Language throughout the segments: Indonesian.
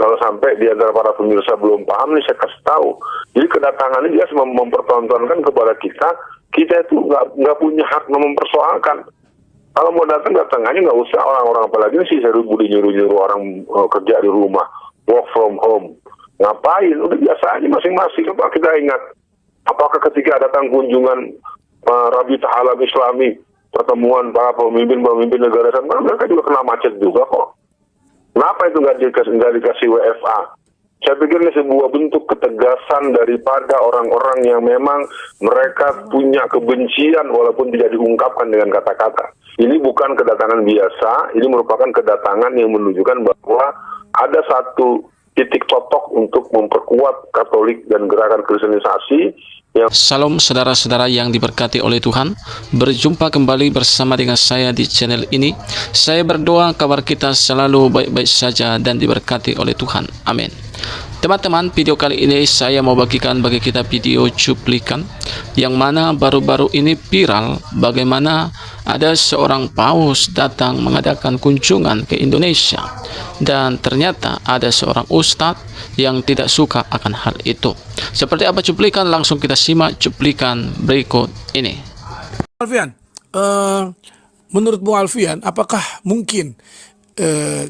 kalau sampai di antara para pemirsa belum paham nih, saya kasih tahu. Jadi kedatangan ini dia mempertontonkan kepada kita itu nggak punya hak mempersoalkan. Kalau mau datang aja, nggak usah orang-orang, apalagi sih saya budi nyuruh orang kerja di rumah, work from home. Ngapain? Udah biasa aja masing-masing. Apa kita ingat? Apakah ketika datang kunjungan Rabita Alam Islami, pertemuan para pemimpin negara sana, mereka juga kena macet juga kok. Kenapa itu nggak dikasih WFA? Saya pikir ini sebuah bentuk ketegasan daripada orang-orang yang memang mereka punya kebencian walaupun tidak diungkapkan dengan kata-kata. Ini bukan kedatangan biasa, ini merupakan kedatangan yang menunjukkan bahwa ada satu titik totok untuk memperkuat Katolik dan gerakan Kristenisasi. Salam saudara-saudara yang diberkati oleh Tuhan. Berjumpa kembali bersama dengan saya di channel ini. Saya berdoa kabar kita selalu baik-baik saja dan diberkati oleh Tuhan. Amin. Teman-teman, video kali ini saya mau bagikan bagi kita video cuplikan yang mana baru-baru ini viral bagaimana ada seorang paus datang mengadakan kunjungan ke Indonesia dan ternyata ada seorang ustadz yang tidak suka akan hal itu. Seperti apa cuplikan? Langsung kita simak cuplikan berikut ini. Alfian, menurut Bung Alfian, apakah mungkin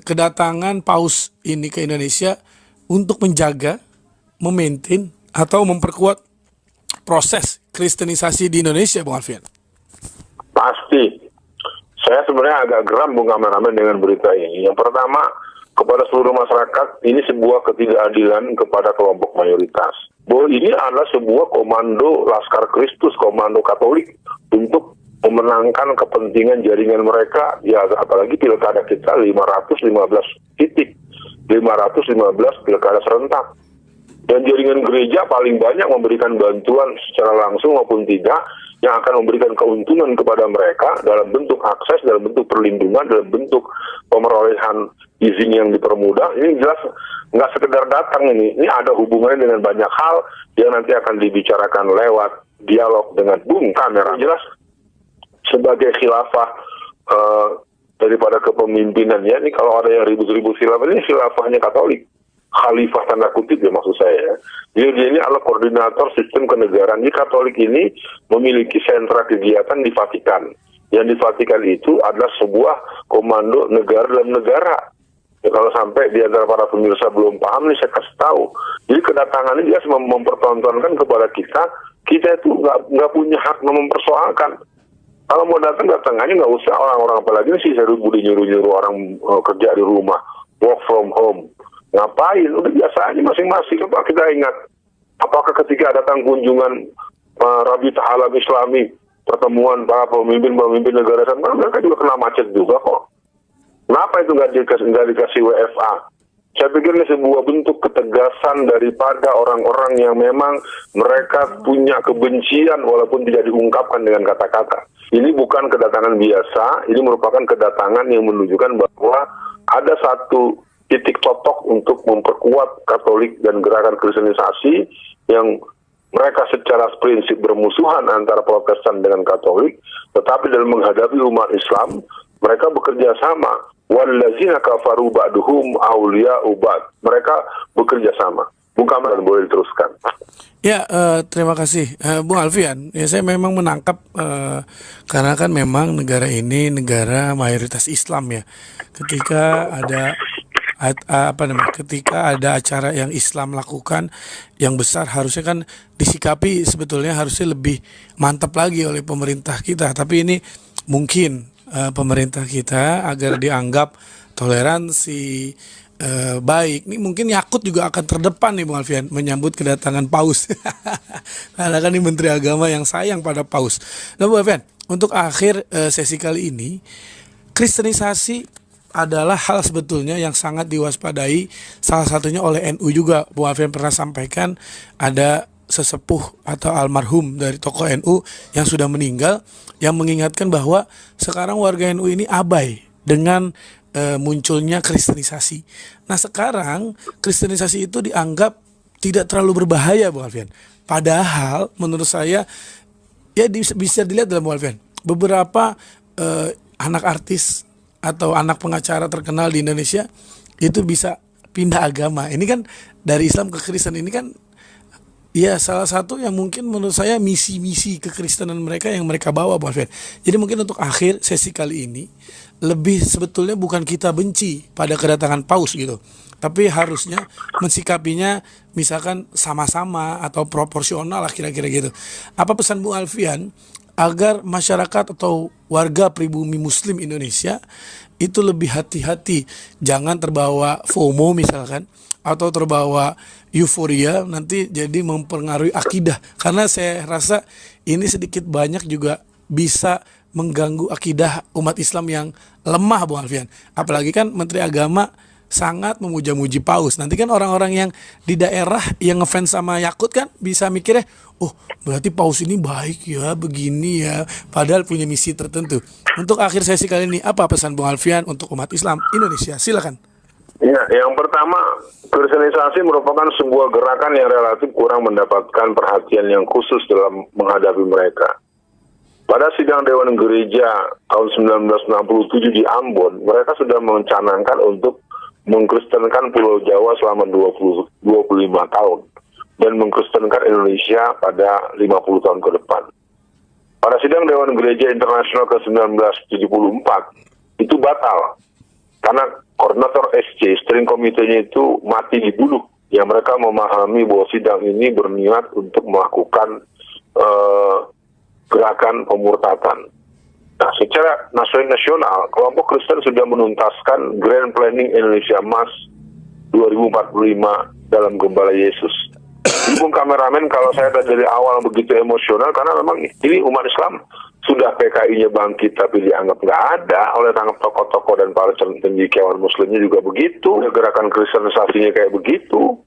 kedatangan paus ini ke Indonesia untuk menjaga, memaintain, atau memperkuat proses kristenisasi di Indonesia, Bung Alfian? Pasti. Saya sebenarnya agak geram, Bung Kameramen, dengan berita ini. Yang pertama, kepada seluruh masyarakat, ini sebuah ketidakadilan kepada kelompok mayoritas. Bahwa ini adalah sebuah komando Laskar Kristus, komando Katolik, untuk memenangkan kepentingan jaringan mereka. Ya, apalagi pilkada kita 515 titik. 515 pilkada serentak. Dan jaringan gereja paling banyak memberikan bantuan secara langsung maupun tidak, yang akan memberikan keuntungan kepada mereka dalam bentuk akses, dalam bentuk perlindungan, dalam bentuk pemerolehan izin yang dipermudah. Ini jelas nggak sekedar datang ini ada hubungannya dengan banyak hal yang nanti akan dibicarakan lewat dialog dengan Bung Kamera. Jelas sebagai khilafah daripada kepemimpinan ya, ini kalau ada yang ribut-ribut khilafah, ini khilafahnya Katolik. Khalifah tanda kutip ya maksud saya ya. Dia ini adalah koordinator sistem kenegaraan. Di Katolik ini memiliki sentra kegiatan di Vatikan. Yang di Vatikan itu adalah sebuah komando negara dalam negara. Ya, kalau sampai di antara para pemirsa belum paham nih, saya kasih tahu. Jadi kedatangan ini dia mempertontonkan kepada kita itu nggak punya hak mempersoalkan. Kalau mau datang aja, nggak usah orang-orang, apalagi sih saya budi nyuruh orang kerja di rumah, work from home. Ngapain? Udah biasa aja masing-masing. Apa kita ingat? Apakah ketika datang kunjungan Rabita Alam Islami, pertemuan para pemimpin negara sana, mereka juga kena macet juga kok. Kenapa itu nggak dikasih WFA? Saya pikir ini sebuah bentuk ketegasan daripada orang-orang yang memang mereka punya kebencian walaupun tidak diungkapkan dengan kata-kata. Ini bukan kedatangan biasa, ini merupakan kedatangan yang menunjukkan bahwa ada satu titik totok untuk memperkuat Katolik dan gerakan Kristenisasi yang mereka secara prinsip bermusuhan antara Protestan dengan Katolik, tetapi dalam menghadapi umat Islam, mereka bekerja sama. Wallazina kafaru ba'duhum awliya'u ba'd. Mereka bekerja sama. Bung Kamran boleh diteruskan. Ya, terima kasih Bung Alfian. Ya, saya memang menangkap karena kan memang negara ini negara mayoritas Islam ya. Ketika ada ketika ada acara yang Islam lakukan yang besar, harusnya kan disikapi sebetulnya harusnya lebih mantap lagi oleh pemerintah kita. Tapi ini mungkin pemerintah kita agar dianggap toleransi baik, ini mungkin Yakut juga akan terdepan nih Bung Alfian menyambut kedatangan paus. Karena kan ini Menteri Agama yang sayang pada paus. Nah Bung Alfian, untuk akhir sesi kali ini, kristenisasi adalah hal sebetulnya yang sangat diwaspadai, salah satunya oleh NU juga. Bung Alfian pernah sampaikan ada sesepuh atau almarhum dari tokoh NU yang sudah meninggal, yang mengingatkan bahwa sekarang warga NU ini abai dengan munculnya kristenisasi. Nah sekarang kristenisasi itu dianggap tidak terlalu berbahaya, Bung Alfian. Padahal menurut saya ya bisa dilihat dalam Bung Alfian, beberapa anak artis atau anak pengacara terkenal di Indonesia itu bisa pindah agama. Ini kan dari Islam ke Kristen ini kan ya salah satu yang mungkin menurut saya misi-misi kekristenan mereka yang mereka bawa, Bang Alfian. Jadi mungkin untuk akhir sesi kali ini lebih sebetulnya bukan kita benci pada kedatangan paus gitu, tapi harusnya mensikapinya misalkan sama-sama atau proporsional lah kira-kira gitu. Apa pesan Bung Alfian agar masyarakat atau warga pribumi Muslim Indonesia itu lebih hati-hati, jangan terbawa FOMO misalkan, atau terbawa euforia nanti jadi mempengaruhi akidah, karena saya rasa ini sedikit banyak juga bisa mengganggu akidah umat Islam yang lemah, Bung Alfian. Apalagi kan Menteri Agama sangat memuja-muji paus. Nanti kan orang-orang yang di daerah yang ngefans sama Yakut kan bisa mikirnya, oh berarti paus ini baik ya, begini ya, padahal punya misi tertentu. Untuk akhir sesi kali ini, apa pesan Bung Alfian untuk umat Islam Indonesia? Silakan. Ya, yang pertama, kristenisasi merupakan sebuah gerakan yang relatif kurang mendapatkan perhatian yang khusus dalam menghadapi mereka. Pada sidang Dewan Gereja tahun 1967 di Ambon, mereka sudah mencanangkan untuk mengkristenkan Pulau Jawa selama 25 tahun dan mengkristenkan Indonesia pada 50 tahun ke depan. Pada sidang Dewan Gereja Internasional ke-1974 itu batal karena koordinator SC, steering komitenya itu mati dibunuh. Ya, mereka memahami bahwa sidang ini berniat untuk melakukan gerakan pemurtatan. Nah, secara nasional, kelompok Kristen sudah menuntaskan Grand Planning Indonesia Emas 2045 dalam Gembala Yesus. Bung kameramen, kalau saya dari awal begitu emosional, karena memang ini umat Islam sudah PKI-nya bangkit tapi dianggap nggak ada oleh tokoh-tokoh dan para cendekiawan Muslimnya juga begitu, gerakan kristenisasinya kayak begitu.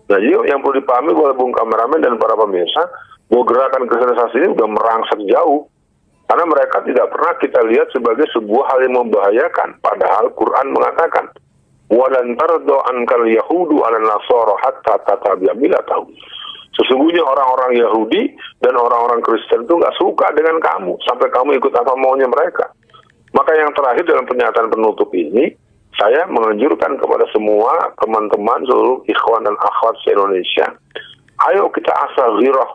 Nah, jadi yang perlu dipahami oleh Bung kameramen dan para pemirsa, bahwa gerakan kristenisasi ini sudah merangsek jauh. Karena mereka tidak pernah kita lihat sebagai sebuah hal yang membahayakan. Padahal Quran mengatakan, وَلَنْ تَرْضَ عَنْكَ الْيَهُودُ عَلَى النَّصَارَى حَتَّى تَتَّبِعَ مِلَّتَهُمْ. Sesungguhnya orang-orang Yahudi dan orang-orang Kristen itu nggak suka dengan kamu, sampai kamu ikut apa maunya mereka. Maka yang terakhir dalam pernyataan penutup ini, saya menganjurkan kepada semua teman-teman seluruh ikhwan dan akhwat se-Indonesia, ayo kita asal ghirah.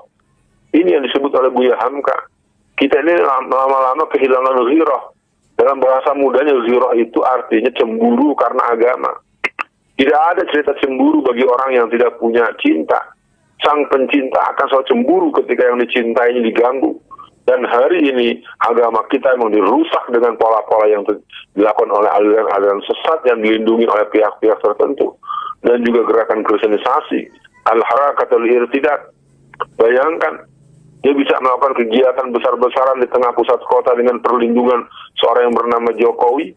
Ini yang disebut oleh Buya Hamka. Kita ini lama-lama kehilangan ghirah. Dalam bahasa mudanya ghirah itu artinya cemburu karena agama. Tidak ada cerita cemburu bagi orang yang tidak punya cinta. Sang pencinta akan selalu cemburu ketika yang dicintainya diganggu. Dan hari ini agama kita memang dirusak dengan pola-pola yang dilakukan oleh aliran-aliran sesat yang dilindungi oleh pihak-pihak tertentu. Dan juga gerakan kristenisasi, al-harakatul irtidat. Bayangkan, dia bisa melakukan kegiatan besar-besaran di tengah pusat kota dengan perlindungan seorang yang bernama Jokowi.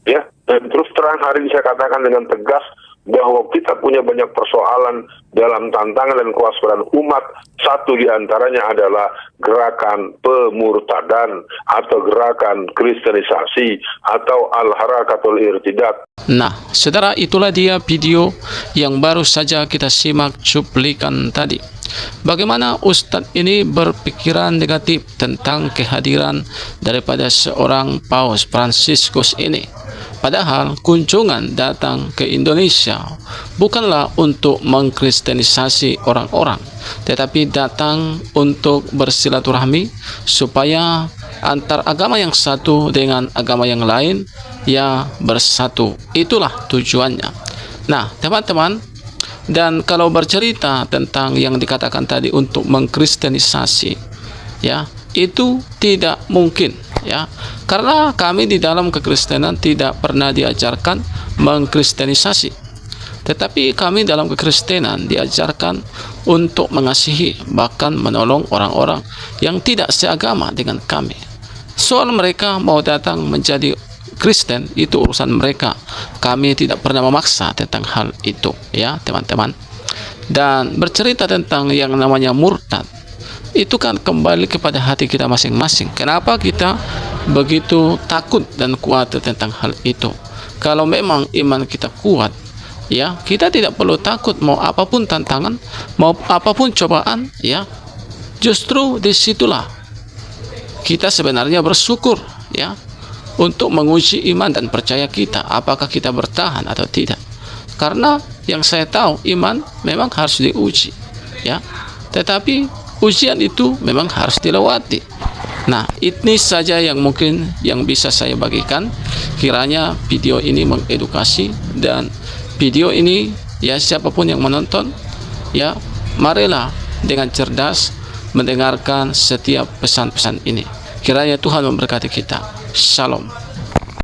Ya, dan terus terang hari ini saya katakan dengan tegas bahwa kita punya banyak persoalan dalam tantangan dan kewaspadaan umat. Satu di antaranya adalah gerakan pemurtadan atau gerakan kristenisasi atau al-harakatul irtidat. Nah, saudara, itulah dia video yang baru saja kita simak cuplikan tadi. Bagaimana Ustadz ini berpikiran negatif tentang kehadiran daripada seorang Paus Fransiskus ini. Padahal kunjungan datang ke Indonesia bukanlah untuk mengkristenisasi orang-orang, tetapi datang untuk bersilaturahmi supaya antar agama yang satu dengan agama yang lain ya bersatu. Itulah tujuannya. Nah, teman-teman, dan kalau bercerita tentang yang dikatakan tadi untuk mengkristenisasi, ya, itu tidak mungkin, ya, karena kami di dalam kekristenan tidak pernah diajarkan mengkristenisasi, tetapi kami dalam kekristenan diajarkan untuk mengasihi, bahkan menolong orang-orang yang tidak seagama dengan kami. Soal mereka mau datang menjadi Kristen, itu urusan mereka. Kami tidak pernah memaksa tentang hal itu, ya teman-teman. Dan bercerita tentang yang namanya murtad, itu kan kembali kepada hati kita masing-masing. Kenapa kita begitu takut dan khawatir tentang hal itu? Kalau memang iman kita kuat, ya, kita tidak perlu takut mau apapun tantangan, mau apapun cobaan, ya. Justru disitulah kita sebenarnya bersyukur, ya, untuk menguji iman dan percaya kita, apakah kita bertahan atau tidak. Karena yang saya tahu, iman memang harus diuji, ya. Tetapi ujian itu memang harus dilewati. Nah, ini saja yang mungkin yang bisa saya bagikan. Kiranya video ini mengedukasi, dan video ini ya siapapun yang menonton, ya marilah dengan cerdas mendengarkan setiap pesan-pesan ini. Kiranya Tuhan memberkati kita. Shalom.